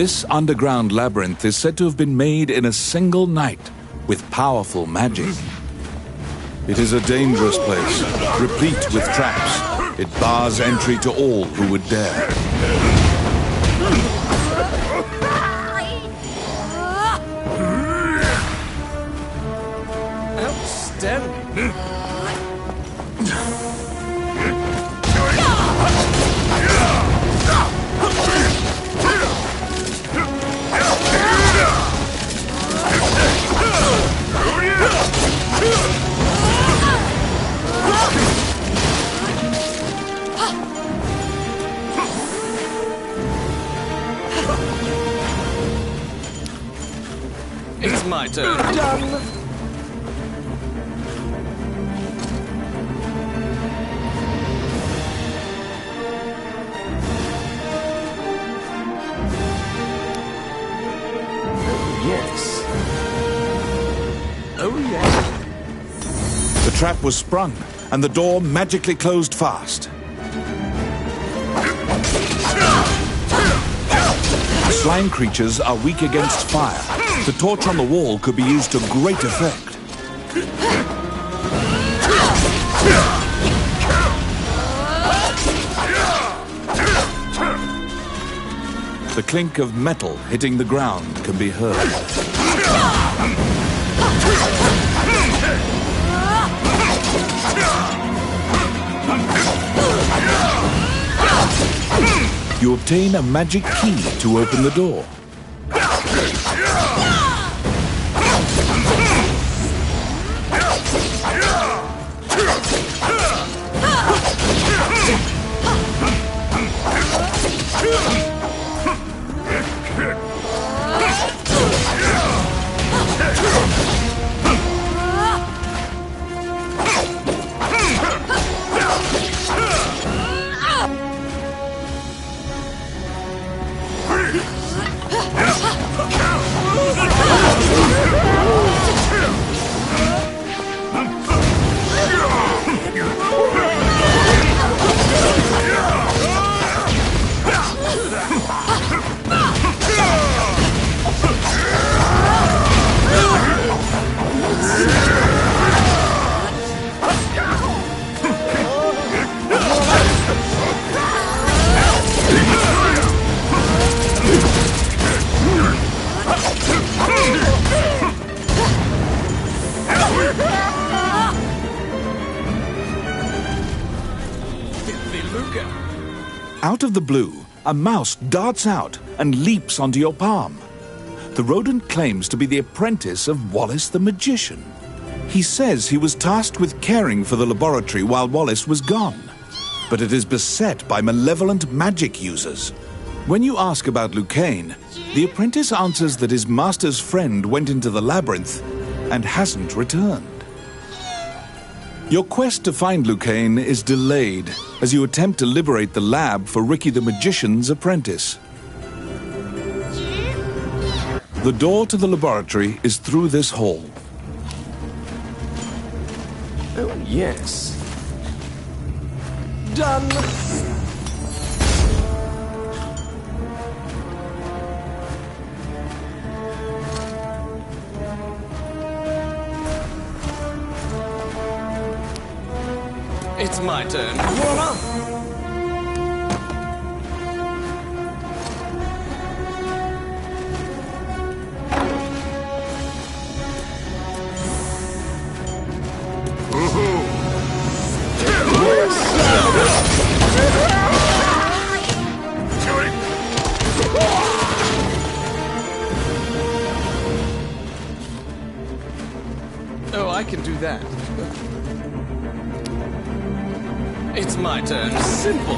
This underground labyrinth is said to have been made in a single night with powerful magic. It is a dangerous place, replete with traps. It bars entry to all who would dare. Outstanding. It's my turn. Done. Yes. Oh, yes. The trap was sprung, and the door magically closed fast. Slime creatures are weak against fire. The torch on the wall could be used to great effect. The clink of metal hitting the ground can be heard. You obtain a magic key to open the door. Out of the blue, a mouse darts out and leaps onto your palm. The rodent claims to be the apprentice of Wallace the magician. He says he was tasked with caring for the laboratory while Wallace was gone, but it is beset by malevolent magic users. When you ask about Lucane, the apprentice answers that his master's friend went into the labyrinth and hasn't returned. Your quest to find Lucane is delayed as you attempt to liberate the lab for Ricky the Magician's apprentice. The door to the laboratory is through this hall. Oh, yes. Done. It's my turn. Voila! Oh, I can do that. It's my turn. Simple.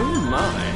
Oh my.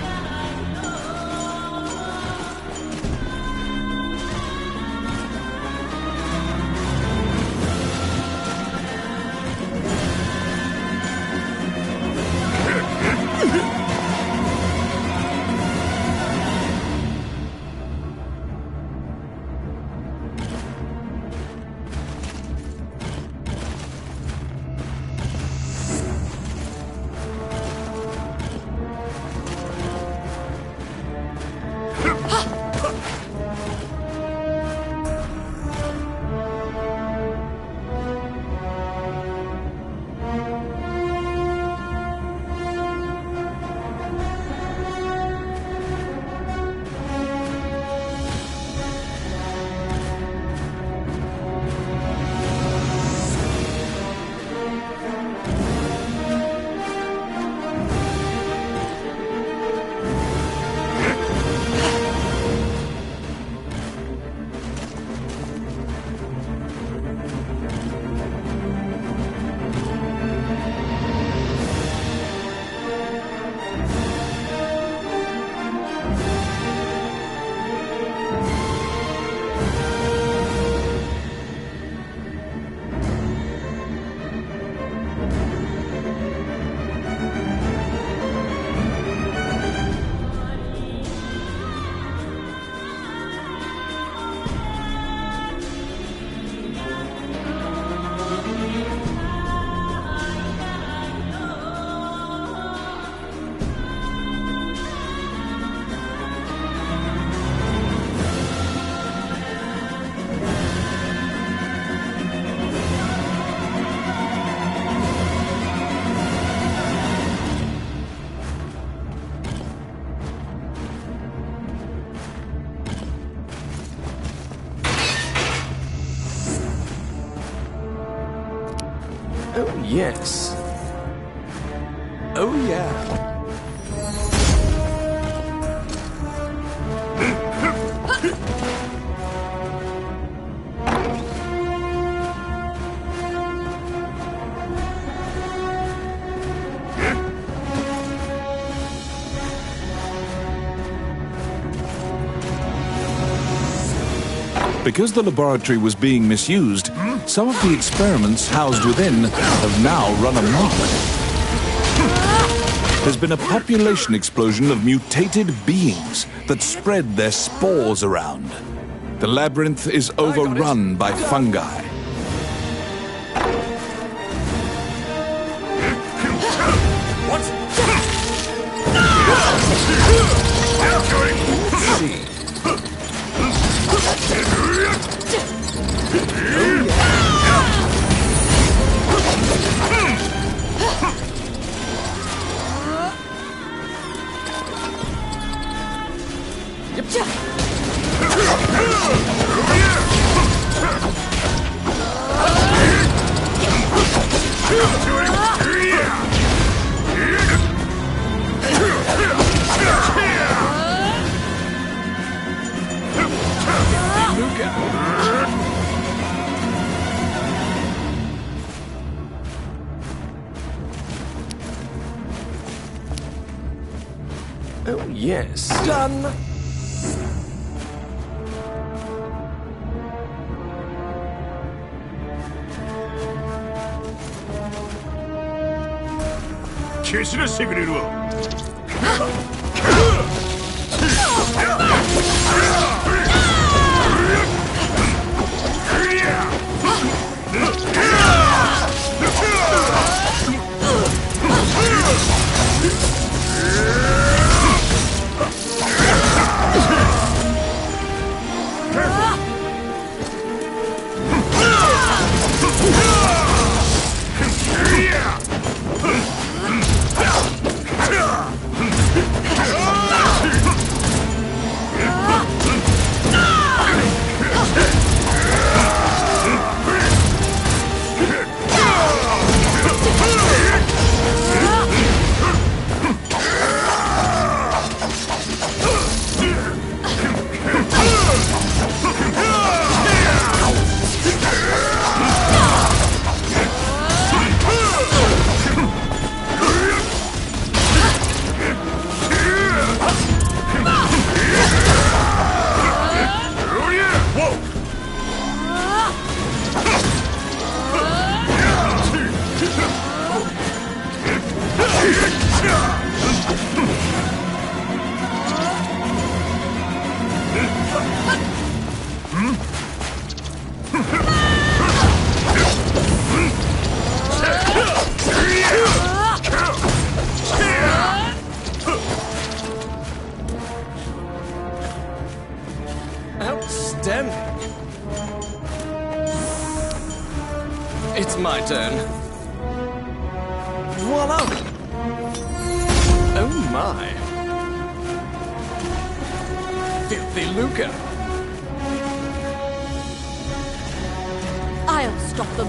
Oh, yes. Oh, yeah. Because the laboratory was being misused, some of the experiments housed within have now run amok. There's been a population explosion of mutated beings that spread their spores around. The labyrinth is overrun by fungi. Let's see. Oh, yes. Done! Outstanding. It's my turn. Voila! Oh my. Filthy Luca. I'll stop them.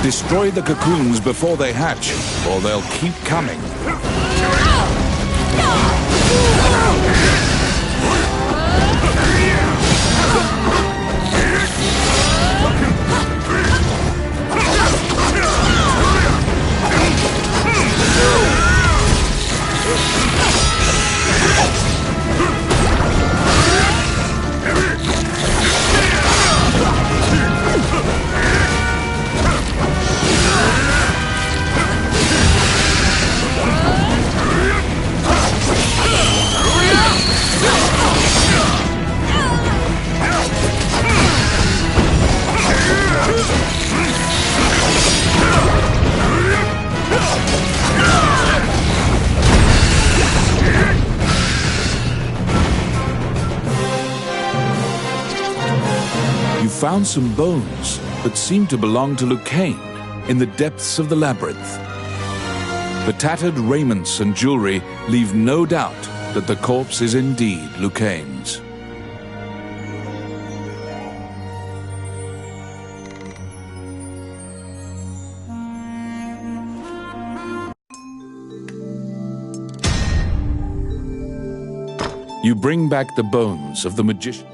Destroy the cocoons before they hatch, or they'll keep coming. found some bones that seem to belong to Lucane in the depths of the labyrinth. The tattered raiments and jewelry leave no doubt that the corpse is indeed Lucane's. You bring back the bones of the magician.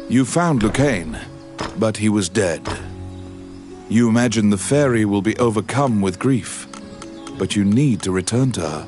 You found Lucane, but he was dead. You imagine the fairy will be overcome with grief, but you need to return to her.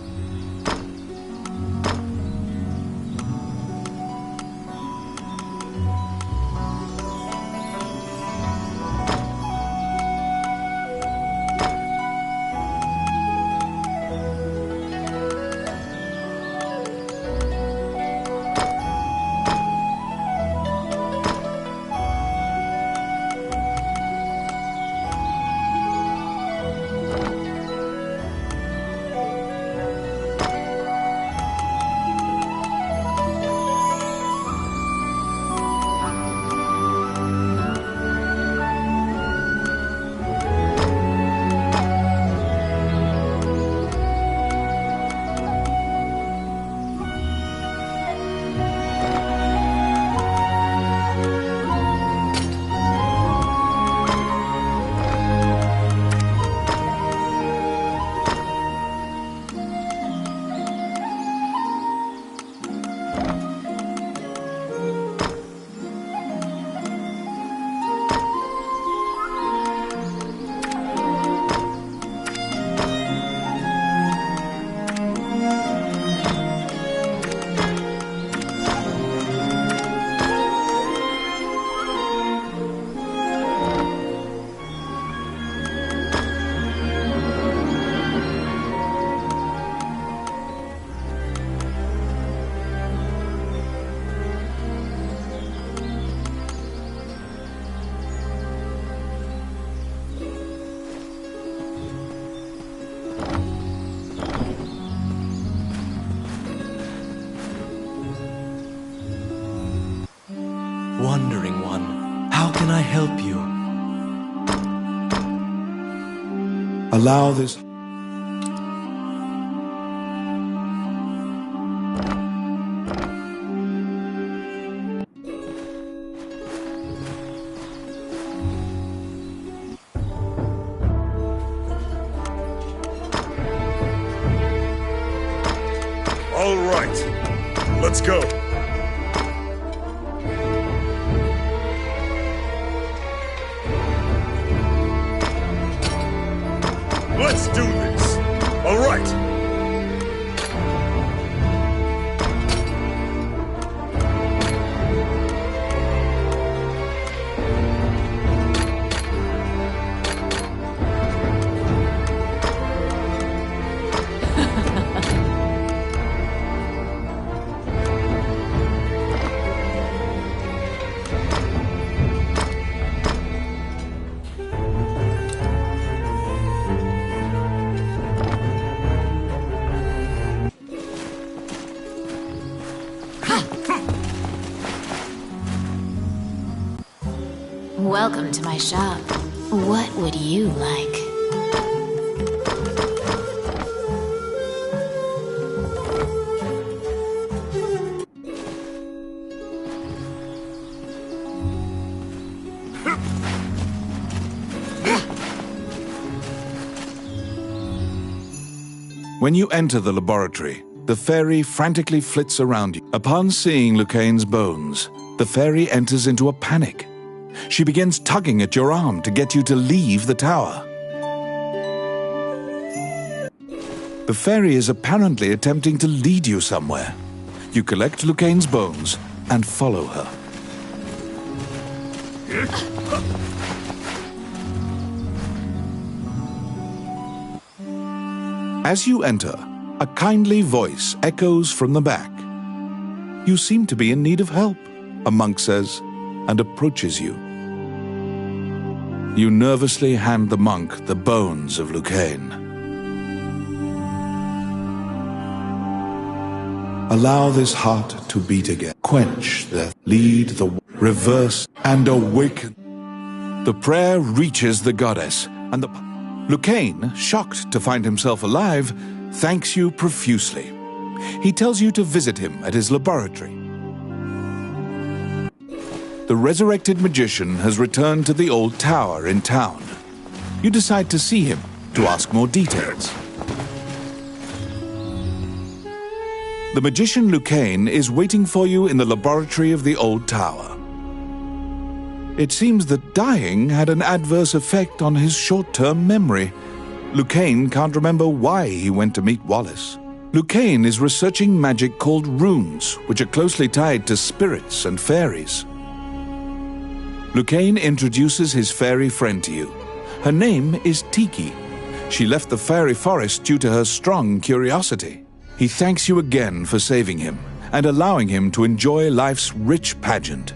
Wandering One, how can I help you? Allow this. All right, let's go. Let's do this. All right. Welcome to my shop. What would you like? When you enter the laboratory, the fairy frantically flits around you. Upon seeing Lucane's bones, the fairy enters into a panic. She begins tugging at your arm to get you to leave the tower. The fairy is apparently attempting to lead you somewhere. You collect Lucane's bones and follow her. As you enter, a kindly voice echoes from the back. You seem to be in need of help, a monk says, and approaches you. You nervously hand the monk the bones of Lucain. Allow this heart to beat again. Quench the lead, the reverse, and awaken. The prayer reaches the goddess, and Lucain, shocked to find himself alive, thanks you profusely. He tells you to visit him at his laboratory. The resurrected magician has returned to the old tower in town. You decide to see him to ask more details. The magician Lucain is waiting for you in the laboratory of the old tower. It seems that dying had an adverse effect on his short-term memory. Lucain can't remember why he went to meet Wallace. Lucain is researching magic called runes, which are closely tied to spirits and fairies. Lucain introduces his fairy friend to you. Her name is Tiki. She left the fairy forest due to her strong curiosity. He thanks you again for saving him and allowing him to enjoy life's rich pageant.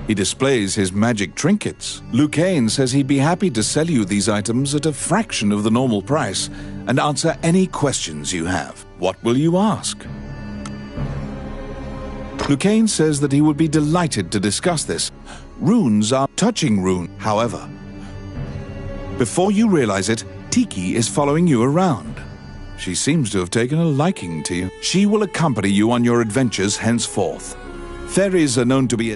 He displays his magic trinkets. Lucain says he'd be happy to sell you these items at a fraction of the normal price and answer any questions you have. What will you ask? Lucain says that he would be delighted to discuss this. Runes are touching rune, however. Before you realize it, Tiki is following you around. She seems to have taken a liking to you. She will accompany you on your adventures henceforth. Fairies are known to be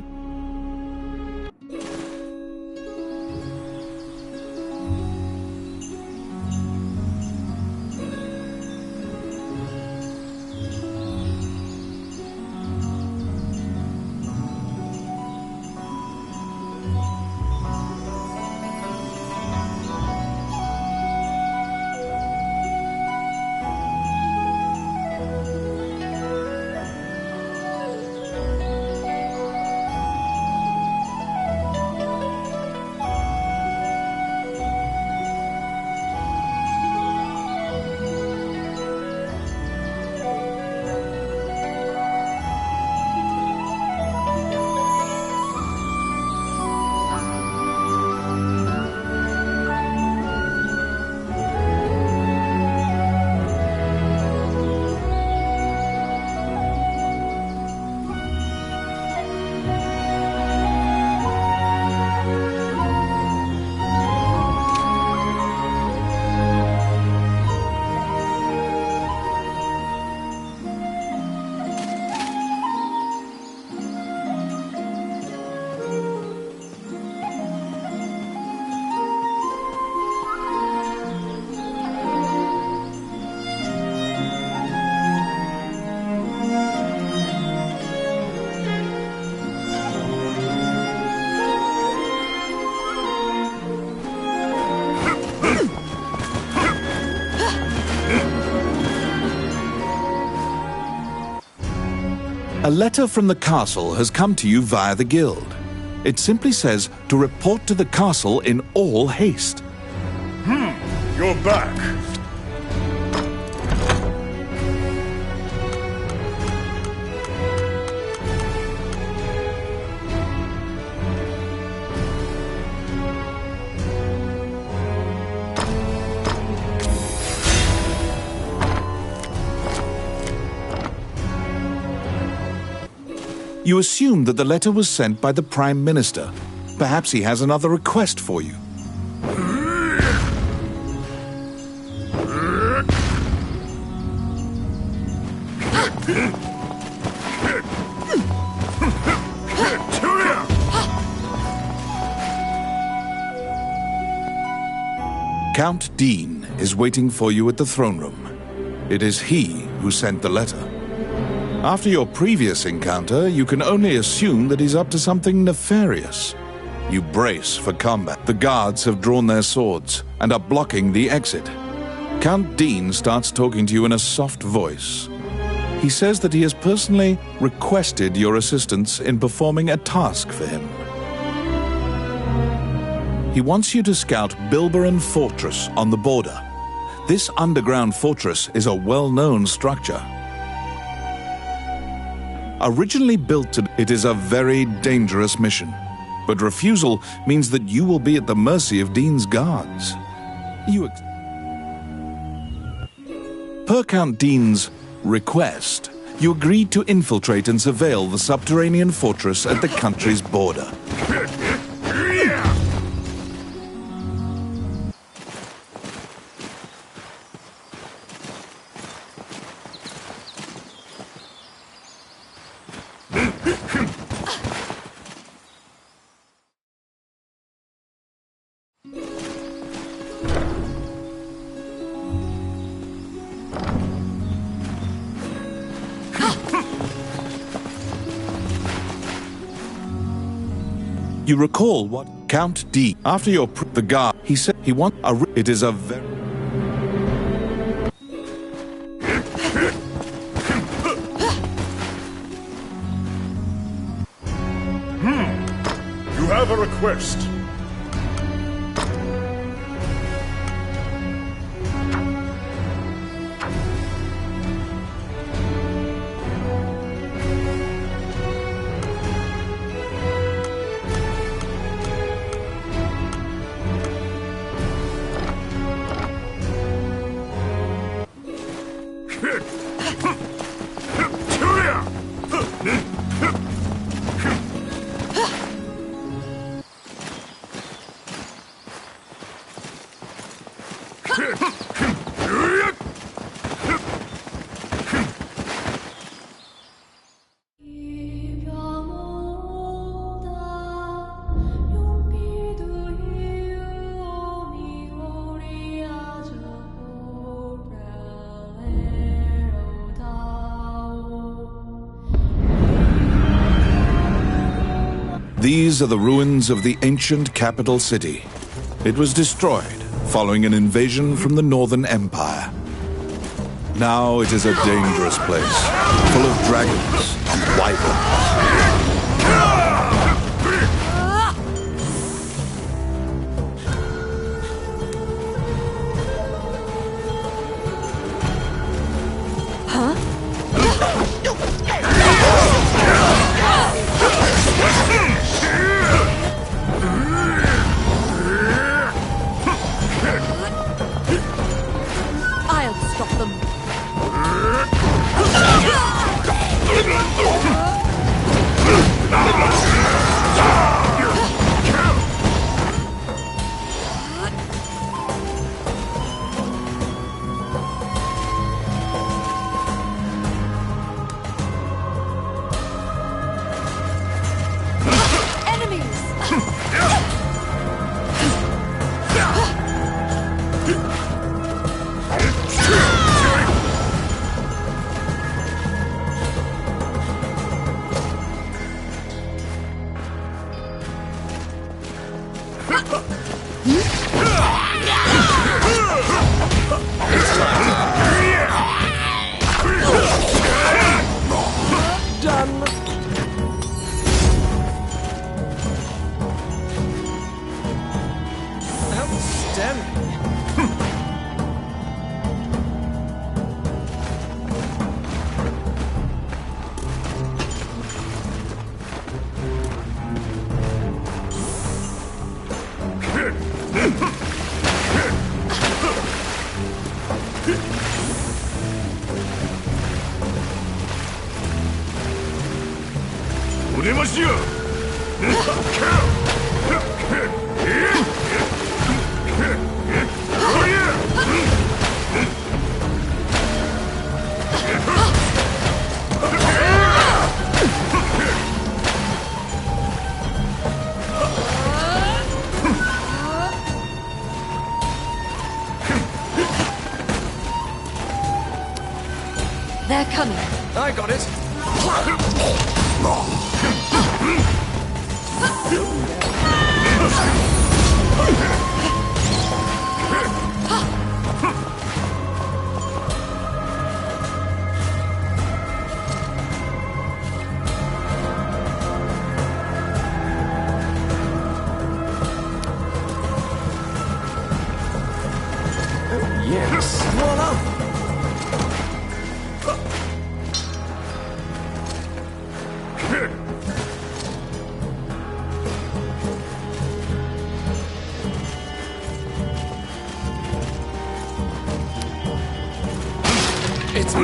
A letter from the castle has come to you via the guild. It simply says to report to the castle in all haste. You're back. You assume that the letter was sent by the Prime Minister. Perhaps he has another request for you. Count Dean is waiting for you at the throne room. It is he who sent the letter. After your previous encounter, you can only assume that he's up to something nefarious. You brace for combat. The guards have drawn their swords and are blocking the exit. Count Dean starts talking to you in a soft voice. He says that he has personally requested your assistance in performing a task for him. He wants you to scout Bilberan Fortress on the border. This underground fortress is a well-known structure. Originally built to, it is a very dangerous mission. But refusal means that you will be at the mercy of Dean's guards. Per Count Dean's request, you agreed to infiltrate and surveil the subterranean fortress at the country's border. You recall what Count D, after the guard, he said he want a. It is a very. You have a request. These are the ruins of the ancient capital city. It was destroyed following an invasion from the Northern Empire. Now it is a dangerous place, full of dragons and wyverns. They're coming. I got it. Oh, yes.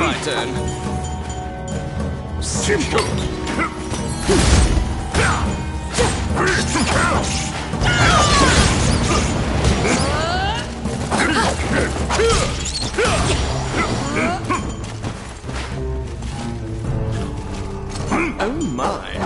my turn. Oh my.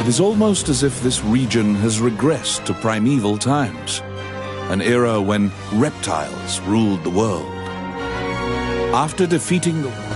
It is almost as if this region has regressed to primeval times, an era when reptiles ruled the world. After defeating the